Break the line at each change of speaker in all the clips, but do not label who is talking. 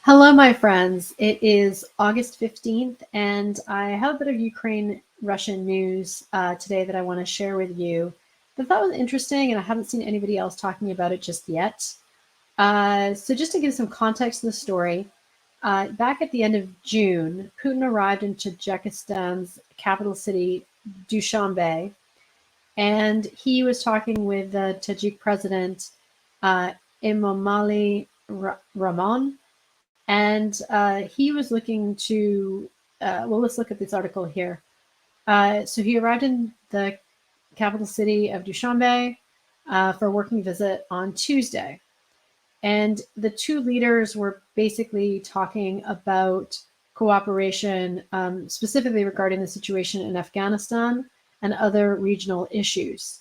Hello, my friends. It is August 15th, and I have a bit of Ukraine-Russian news today that I want to share with you. I thought was interesting, and I haven't seen anybody else talking about it just yet. So just to give some context to the story, back at the end of June, Putin arrived in Tajikistan's capital city, Dushanbe, and he was talking with the Tajik president, Emomali Rahmon, and he was looking to, well, let's look at this article here. So he arrived in the capital city of Dushanbe for a working visit on Tuesday. And the two leaders were basically talking about cooperation, specifically regarding the situation in Afghanistan and other regional issues.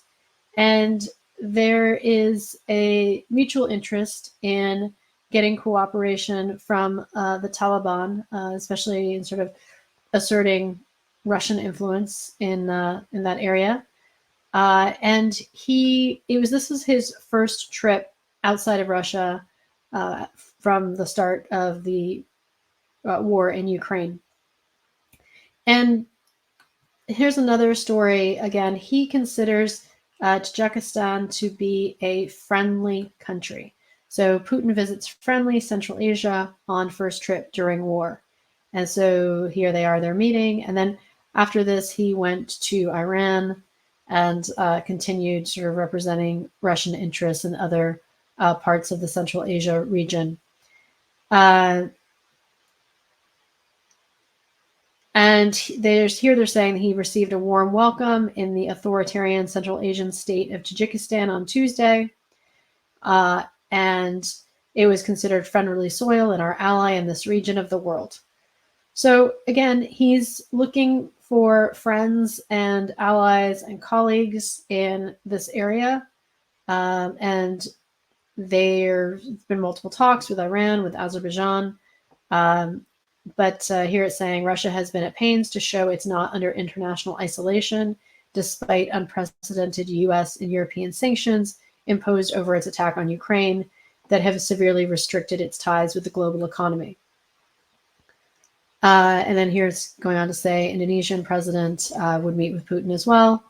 And there is a mutual interest in getting cooperation from the Taliban, especially in sort of asserting Russian influence in that area. And this was his first trip outside of Russia from the start of the war in Ukraine. And here's another story. Again, he considers Tajikistan to be a friendly country. So Putin visits friendly Central Asia on first trip during war. And so here they are, they're meeting. And then after this, he went to Iran and continued sort of representing Russian interests in other parts of the Central Asia region. And they're saying he received a warm welcome in the authoritarian Central Asian state of Tajikistan on Tuesday. And it was considered friendly soil and our ally in this region of the world. So again, he's looking for friends and allies and colleagues in this area. And there's been multiple talks with Iran, with Azerbaijan. But here it's saying Russia has been at pains to show it's not under international isolation, despite unprecedented US and European sanctions imposed over its attack on Ukraine that have severely restricted its ties with the global economy. And then here's going on to say Indonesian president would meet with Putin as well.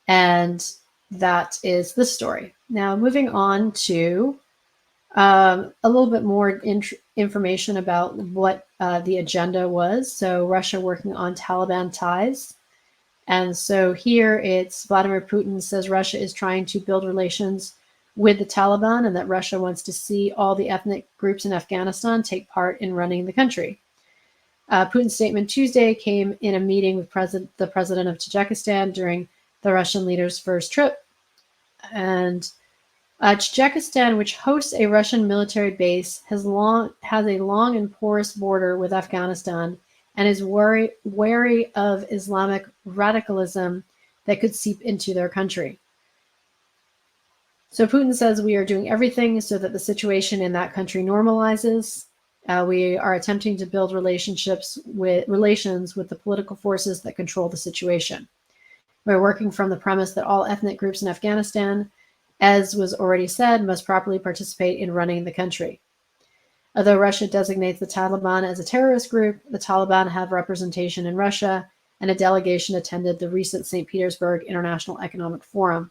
And that is the story. Now, moving on to a little bit more information about what the agenda was. So Russia working on Taliban ties. And so here it's Vladimir Putin says Russia is trying to build relations with the Taliban and that Russia wants to see all the ethnic groups in Afghanistan take part in running the country. Putin's statement Tuesday came in a meeting with the president of Tajikistan during the Russian leader's first trip. And Tajikistan, which hosts a Russian military base, has a long and porous border with Afghanistan and is wary of Islamic radicalism that could seep into their country. So Putin says we are doing everything so that the situation in that country normalizes. We are attempting to build relations with the political forces that control the situation. We're working from the premise that all ethnic groups in Afghanistan, as was already said, must properly participate in running the country. Although Russia designates the Taliban as a terrorist group, the Taliban have representation in Russia, and a delegation attended the recent St. Petersburg International Economic Forum.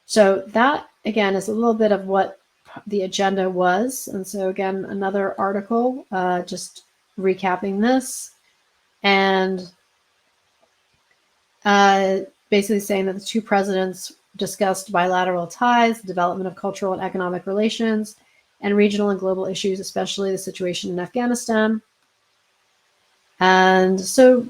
So that, again, is a little bit of what the agenda was. And so, again, another article, just recapping this. And basically saying that the two presidents discussed bilateral ties, the development of cultural and economic relations, and regional and global issues, especially the situation in Afghanistan. And so,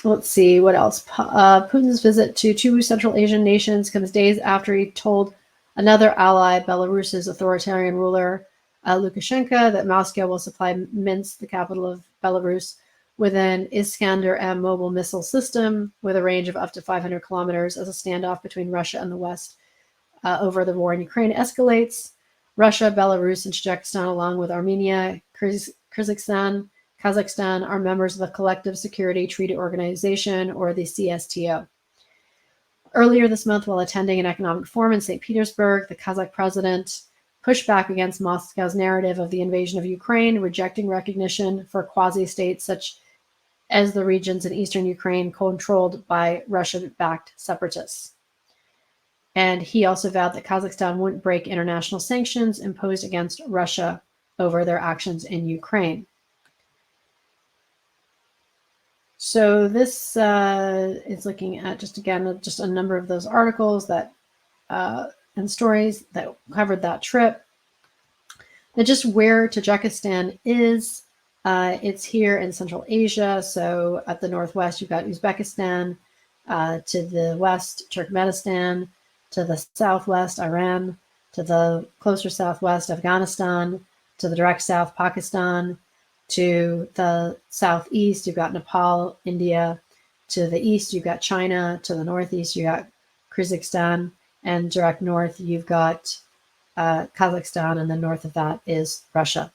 let's see, what else? Putin's visit to two Central Asian nations comes days after he told another ally, Belarus's authoritarian ruler, Lukashenko, that Moscow will supply Minsk, the capital of Belarus, with an Iskander-M mobile missile system with a range of up to 500 kilometers as a standoff between Russia and the West over the war in Ukraine escalates. Russia, Belarus, and Tajikistan, along with Armenia, Kazakhstan, are members of the Collective Security Treaty Organization, or the CSTO. Earlier this month, while attending an economic forum in St. Petersburg, the Kazakh president pushed back against Moscow's narrative of the invasion of Ukraine, rejecting recognition for quasi-states such as the regions in eastern Ukraine controlled by Russian-backed separatists. And he also vowed that Kazakhstan wouldn't break international sanctions imposed against Russia over their actions in Ukraine. So this is looking at just a number of those articles that and stories that covered that trip. And just where Tajikistan is, it's here in Central Asia. So at the northwest, you've got Uzbekistan, to the west, Turkmenistan, to the southwest, Iran, to the closer southwest, Afghanistan, to the direct south, Pakistan, to the southeast, you've got Nepal, India, to the east, you've got China, to the northeast, you've got Kazakhstan, and direct north, you've got Kazakhstan, and then north of that is Russia.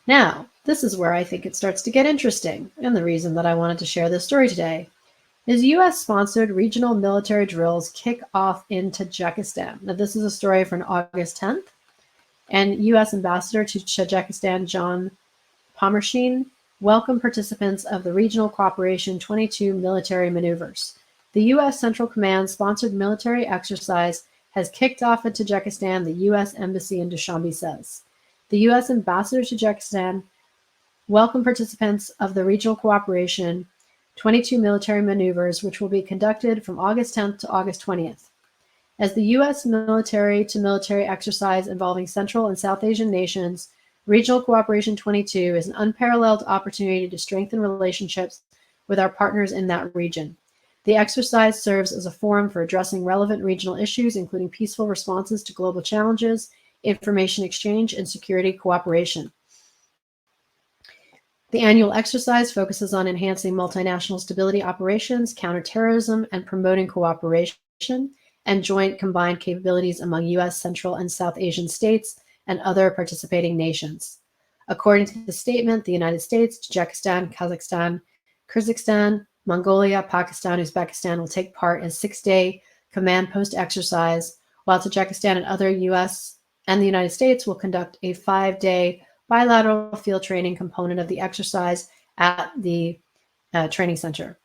Now, this is where I think it starts to get interesting, and the reason that I wanted to share this story today is U.S.-sponsored regional military drills kick off in Tajikistan. Now, this is a story from August 10th, and U.S. Ambassador to Tajikistan, John Pomershin, welcomed participants of the Regional Cooperation 22 military maneuvers. The U.S. Central Command sponsored military exercise has kicked off in Tajikistan, the U.S. Embassy in Dushanbe says. The U.S. Ambassador to Tajikistan welcomed participants of the Regional Cooperation 22 military maneuvers, which will be conducted from August 10th to August 20th. As the U.S. military-to-military exercise involving Central and South Asian nations, Regional Cooperation 22 is an unparalleled opportunity to strengthen relationships with our partners in that region. The exercise serves as a forum for addressing relevant regional issues, including peaceful responses to global challenges, information exchange, and security cooperation. The annual exercise focuses on enhancing multinational stability operations, counterterrorism, and promoting cooperation and joint combined capabilities among U.S. Central and South Asian states and other participating nations. According to the statement, the United States, Tajikistan, Kazakhstan, Kyrgyzstan, Mongolia, Pakistan, Uzbekistan will take part in a 6-day command post exercise, while Tajikistan and other U.S. and the United States will conduct a 5-day bilateral field training component of the exercise at the training center.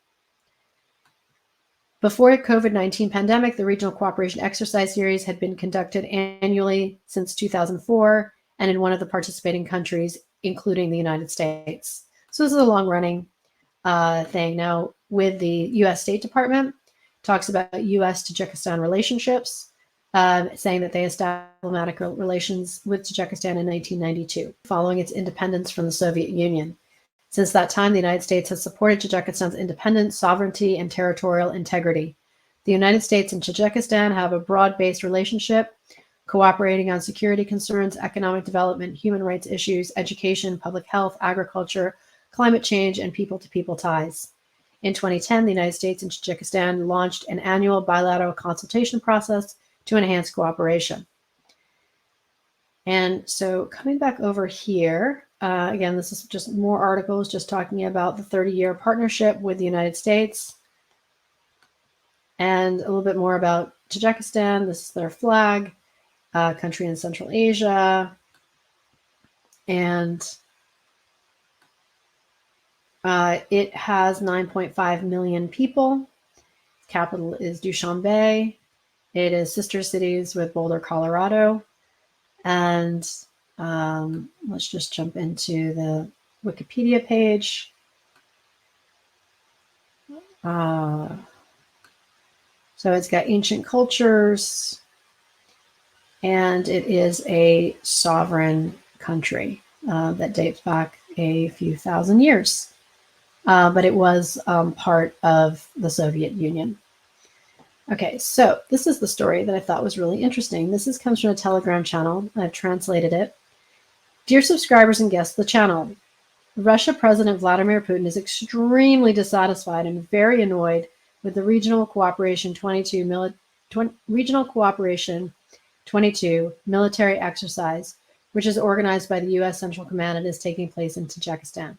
Before the COVID-19 pandemic, the Regional Cooperation Exercise Series had been conducted annually since 2004 and in one of the participating countries, including the United States. So this is a long-running thing. Now, with the U.S. State Department, talks about U.S.-Tajikistan relationships, saying that they established diplomatic relations with Tajikistan in 1992, following its independence from the Soviet Union. Since that time, the United States has supported Tajikistan's independence, sovereignty, and territorial integrity. The United States and Tajikistan have a broad-based relationship, cooperating on security concerns, economic development, human rights issues, education, public health, agriculture, climate change, and people-to-people ties. In 2010, the United States and Tajikistan launched an annual bilateral consultation process to enhance cooperation. And so coming back over here, again, this is just more articles just talking about the 30-year partnership with the United States and a little bit more about Tajikistan. This is their flag, country in Central Asia. And it has 9.5 million people. Capital is Dushanbe. It is sister cities with Boulder, Colorado. And let's just jump into the Wikipedia page. So it's got ancient cultures, and it is a sovereign country that dates back a few thousand years. But it was part of the Soviet Union. Okay, so this is the story that I thought was really interesting. This comes from a Telegram channel. I've translated it. Dear subscribers and guests of the channel, Russia President Vladimir Putin is extremely dissatisfied and very annoyed with the Regional Cooperation 22 military exercise, which is organized by the U.S. Central Command and is taking place in Tajikistan.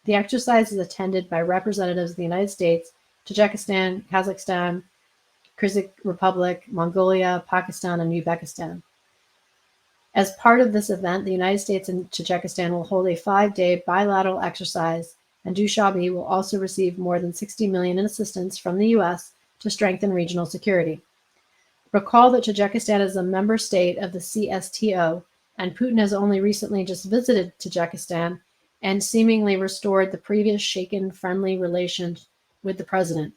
The exercise is attended by representatives of the United States, Tajikistan, Kazakhstan, Kyrgyz Republic, Mongolia, Pakistan, and Uzbekistan. As part of this event, the United States and Tajikistan will hold a 5-day bilateral exercise, and Dushanbe will also receive more than $60 million in assistance from the U.S. to strengthen regional security. Recall that Tajikistan is a member state of the CSTO, and Putin has only recently just visited Tajikistan and seemingly restored the previous shaken friendly relations with the president.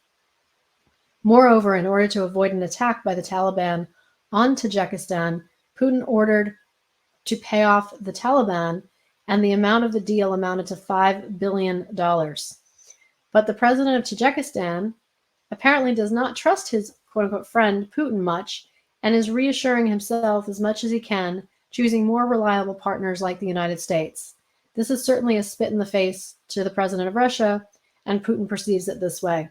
Moreover, in order to avoid an attack by the Taliban on Tajikistan, Putin ordered to pay off the Taliban, and the amount of the deal amounted to $5 billion. But the president of Tajikistan apparently does not trust his quote-unquote friend Putin much and is reassuring himself as much as he can, choosing more reliable partners like the United States. This is certainly a spit in the face to the president of Russia, and Putin perceives it this way.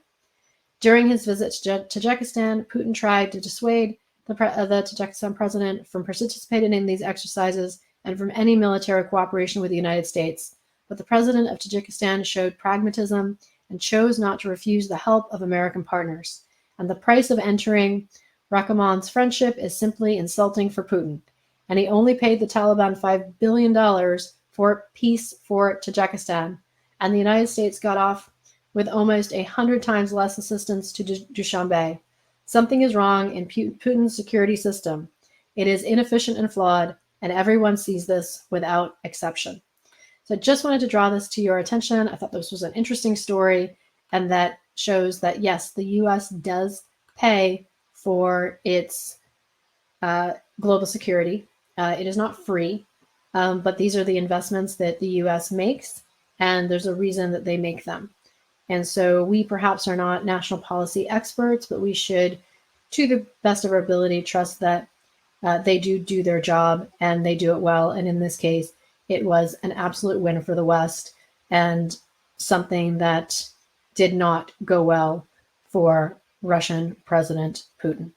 During his visit to Tajikistan, Putin tried to dissuade the Tajikistan president from participating in these exercises and from any military cooperation with the United States. But the president of Tajikistan showed pragmatism and chose not to refuse the help of American partners. And the price of entering Rahmon's friendship is simply insulting for Putin. And he only paid the Taliban $5 billion for peace for Tajikistan. And the United States got off with almost 100 times less assistance to Dushanbe. Something is wrong in Putin's security system. It is inefficient and flawed, and everyone sees this without exception. So I just wanted to draw this to your attention. I thought this was an interesting story, and that shows that, yes, the U.S. does pay for its global security. It is not free, but these are the investments that the U.S. makes, and there's a reason that they make them. And so we perhaps are not national policy experts, but we should, to the best of our ability, trust that they do their job and they do it well. And in this case, it was an absolute win for the West and something that did not go well for Russian President Putin.